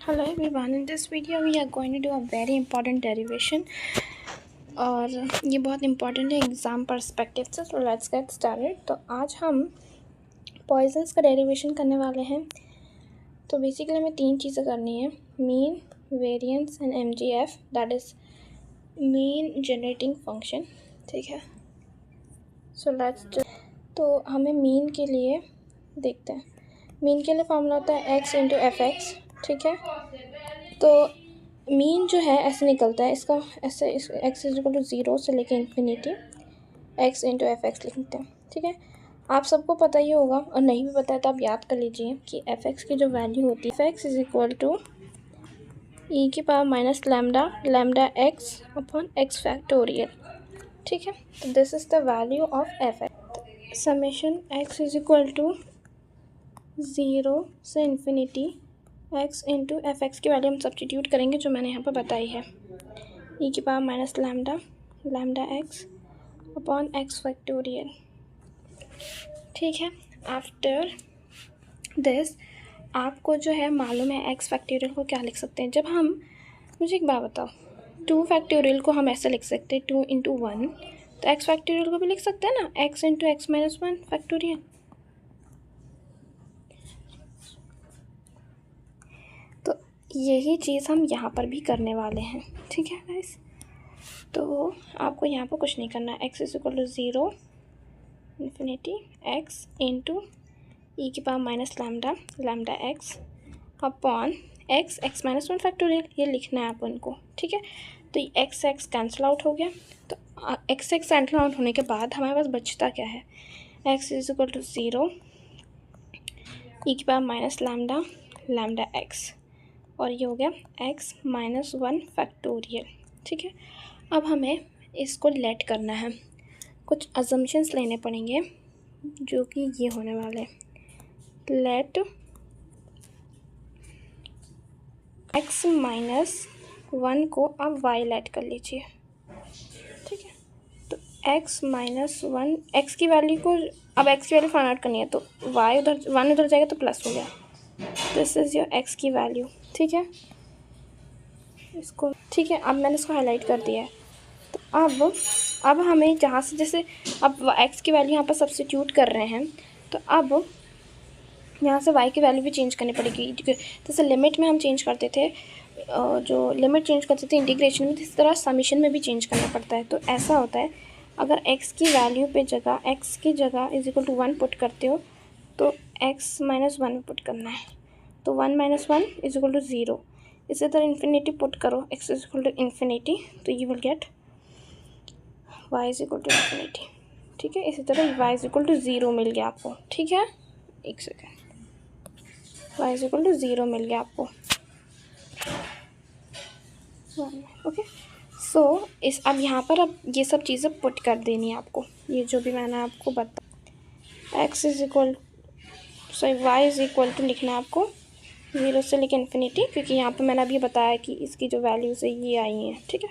Hello everyone, in this video we are going to do a very important derivation और ये बहुत important है exam perspective से। तो लेट्स गेट स्टार्टेड। तो आज हम पॉइजन्स का डेरिवेशन करने वाले हैं। तो बेसिकली हमें तीन चीज़ें करनी है, mean, variance and MGF, that is mean generating function. ठीक है, सो तो हमें मीन के लिए देखते हैं। मीन के लिए फॉर्मूला होता है x इंटू fx। ठीक है, तो मीन जो है ऐसे निकलता है, इसका ऐसे x इज इक्वल टू 0 से लेके इन्फिनिटी x इंटू fx लिखते हैं। ठीक है, आप सबको पता ही होगा, और नहीं भी पता है तो आप याद कर लीजिए कि fx की जो वैल्यू होती है fx is equal to e की power minus lambda x upon x factorial. ठीक है, तो this is the value of fx। Summation x is equal to 0 से इन्फिनिटी x इंटू fx की वैल्यू हम सब्स्टिट्यूट करेंगे जो मैंने यहाँ पर बताई है, e की power minus lambda x upon x factorial. ठीक है, आफ्टर दिस आपको जो है मालूम है x फैक्टोरियल को क्या लिख सकते हैं। जब हम, मुझे एक बात बताओ, 2 फैक्टोरियल को हम ऐसे लिख सकते हैं 2 इंटू 1, तो x फैक्टोरियल को भी लिख सकते हैं ना, x into x minus 1 factorial. तो यही चीज़ हम यहाँ पर भी करने वाले हैं। ठीक है गाइस, तो आपको यहाँ पर कुछ नहीं करना, x is equal to 0 infinity x into E की power minus lambda x upon x minus 1 factorial, ये लिखना है आप उनको। ठीक है, तो x कैंसिल आउट हो गया। तो x कैंसिल आउट होने के बाद हमारे पास बचता क्या है, x इज इक्वल टू 0 ई की पावर माइनस लैम्डा x, और ये हो गया x माइनस 1 फैक्टोरियल। ठीक है, अब हमें इसको लेट करना है, कुछ अजम्पशंस लेने पड़ेंगे जो कि ये होने वाले हैं। लेट x माइनस 1 को अब y लेट कर लीजिए। ठीक है, तो x माइनस 1, x की वैल्यू को, अब x की वैल्यू फाइंड आउट करनी है, तो y उधर 1 उधर जाएगा तो प्लस हो गया, दिस इज़ योर x की वैल्यू। ठीक है, इसको, ठीक है, अब मैंने इसको हाईलाइट कर दिया है। तो अब हमें जहाँ से, जैसे अब x की वैल्यू यहाँ पर सब्स्टिट्यूट कर रहे हैं, तो अब यहाँ से y की वैल्यू भी चेंज करनी पड़ेगी। जैसे लिमिट में हम चेंज करते थे, जो लिमिट चेंज करते थे इंटीग्रेशन में, इस तरह समीशन में भी चेंज करना पड़ता है। तो ऐसा होता है, अगर x की वैल्यू पे जगह, x की जगह इज इक्वल टू 1 पुट करते हो तो x माइनस 1 पुट करना है, तो 1 माइनस 1 इज इक्वल टू 0। इसी तरह इन्फिनिटी पुट करो, x is equal to infinity, तो you will get y is equal to infinity. ठीक है, इसी तरह y इज इक्वल टू 0 मिल गया आपको। ठीक है, एक second, y is equal to 0 मिल गया आपको। ओके, सो इस, अब यहाँ पर अब ये सब चीज़ें पुट कर देनी है आपको, ये जो भी मैंने आपको बताया। x is equal, sorry y is equal to लिखना है आपको 0 से लेकर इन्फिनिटी, क्योंकि यहाँ पर मैंने अभी बताया कि इसकी जो वैल्यूज़ है ये आई हैं। ठीक है,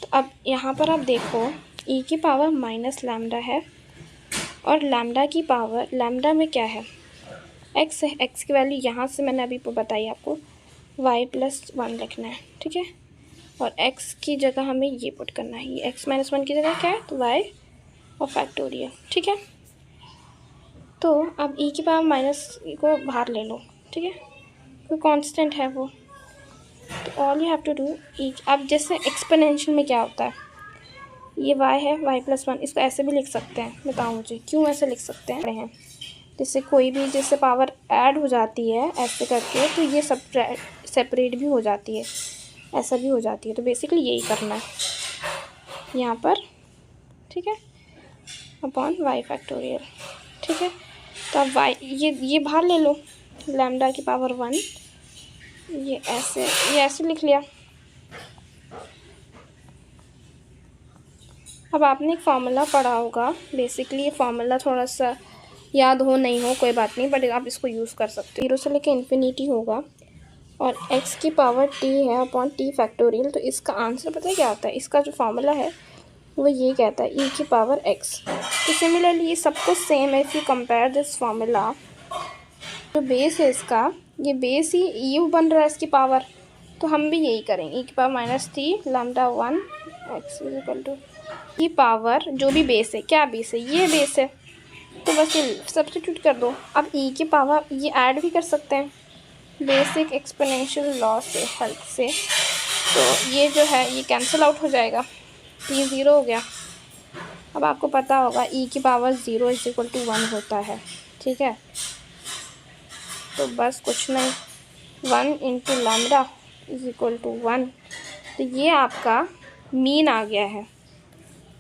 तो अब यहाँ पर आप देखो, e की पावर माइनस लैम्डा है और लैम्डा की पावर, लैम्डा में क्या है, x है, x की वैल्यू यहाँ से मैंने अभी बताई आपको, y प्लस 1 लिखना है। ठीक है, और x की जगह हमें ये पुट करना है, ये x माइनस 1 की जगह क्या है, तो y और फैक्टोरियल। ठीक है, तो अब e की पावर माइनस को बाहर ले लो। ठीक है, कोई कांस्टेंट है वो, तो all you have to do E. अब जैसे एक्सपोनेंशियल में क्या होता है, ये y है, y प्लस 1, इसको ऐसे भी लिख सकते हैं, बताओ मुझे क्यों ऐसे लिख सकते हैं। जैसे कोई भी, जैसे पावर ऐड हो जाती है ऐसे करके, तो ये सब सेपरेट भी हो जाती है, ऐसा भी हो जाती है। तो बेसिकली यही करना है यहाँ पर। ठीक है, अपॉन y फैक्टोरियल। ठीक है, तो अब y, ये बाहर ले लो, लैम्डा की पावर 1, ये ऐसे लिख लिया। अब आपने एक फार्मूला पढ़ा होगा, बेसिकली ये फार्मूला थोड़ा सा याद हो नहीं हो कोई बात नहीं, बट आप इसको यूज़ कर सकते हो। 0 से लेकर इन्फिनिटी होगा और x की पावर t है अपॉन t फैक्टोरियल, तो इसका आंसर पता है क्या आता है, इसका जो फार्मूला है वो ये कहता है e की पावर x। तो सिमिलरली ये सब कुछ सेम है। If you compare this formula, जो बेस है इसका ये बेस ही यू बन रहा है इसकी पावर, तो हम भी यही करेंगे। ई की power -3 lambda 1 x is equal to ये पावर जो भी बेस है, क्या बेस है, ये बेस है, तो बस ये सब्स्टिट्यूट कर दो। अब ई की पावर ये ऐड भी कर सकते हैं बेसिक एक्सपोनेंशियल लॉ से, हेल्प से, तो ये जो है ये कैंसिल आउट हो जाएगा, तो ये 0 हो गया। अब आपको पता होगा ई की पावर 0 इज इक्वल टू 1 होता है, ठीक है। तो बस कुछ नहीं, 1 into lambda is equal to 1, तो ये आपका मीन आ गया है,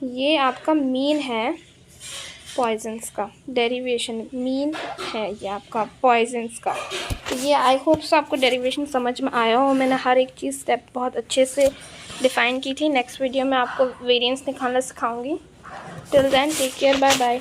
ये आपका मीन है पॉइजन्स का, डेरिवेशन मीन है ये आपका पॉइजन्स का। तो ये आई होप सो आपको डेरिवेशन समझ में आया हो, मैंने हर एक चीज़ स्टेप बहुत अच्छे से डिफ़ाइन की थी। नेक्स्ट वीडियो में आपको वेरिएंस निकालना सिखाऊंगी। Till then take care, bye bye.